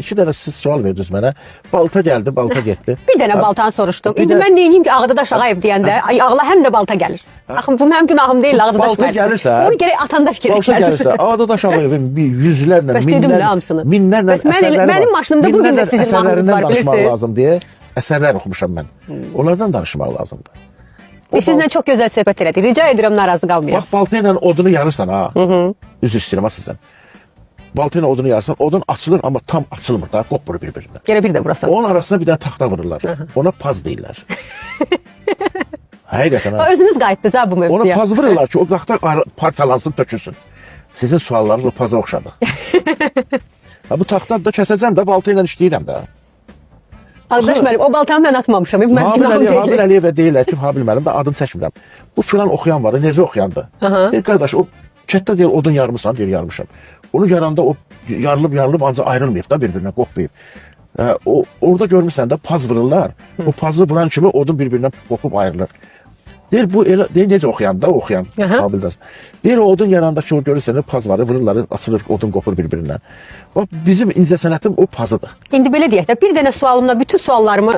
2 dənə siz sual verdiniz mənə. Balta gəldi, balta getdi. Bir dənə baltanı soruşdum. İndi mən neyiniyim ki, Ağdadaş Ağayev deyəndə ağla həm də balta gəlir. Axı bu mənim günahım deyil, Ağdadaş balta gəlirsə, onu gərək atandaş balta gəlirsə, Ağdadaş Ağayevin yüzlərlə, minlərlə əsərləri var. Mənim maşınımda bu gün də sizin mahnınız var, bilirsiniz. Lazım deyə əsərlər oxumuşam mən. Onlardan danışmaq lazımdır. Biz sizinlə çox gözəl söhbət elədik. Rica edirəm, narazı qalmayasınız. Bax, balta ilə odunu yarırsan ha. Üzr istəyirəm ha sizdən. Balta ilə odunu yarırsan, odun açılır, amma tam açılmır da, qopmur bir-birindən. Gələ bir də vurasan. Onun arasına bir dənə taxta vururlar. Ona paz deyirlər. Həqiqətən ha. Özünüz qayıtdınız ha bu mövzuya. Ona paz vururlar ki, o taxta parçalansın, tökülsün. Sizin suallarınız o paza oxşadı. Bu taxta da kəsəcəm də, balta ilə işləyirəm də. Ağdaş müəllim, o baltanı mən atmamışam. Habil Əliyevə deyirlər ki, Habil müəllim də adını çəkmirəm. Bu filan oxuyan var, necə oxuyandı? Deyir, qardaş, o kətdə deyir, odun yarmışsan, deyir, yarmışam. Onu yaranda o yarılıb ancaq ayrılmayıb da bir-birinə, qopmayıb. Orada görmürsən də paz vururlar. O pazı vuran kimi odun bir-birindən qopub ayrılır. Deyir, bu elə, deyir, necə oxuyan da, oxuyan Habil'də. Deyir, o odun yaranda ki, o görürsən, paz var, vururlar, açılır, odun qopur bir-birindən. Bax, bizim incəsənətim o pazıdır. İndi belə deyək də, bir dənə sualımla bütün suallarımı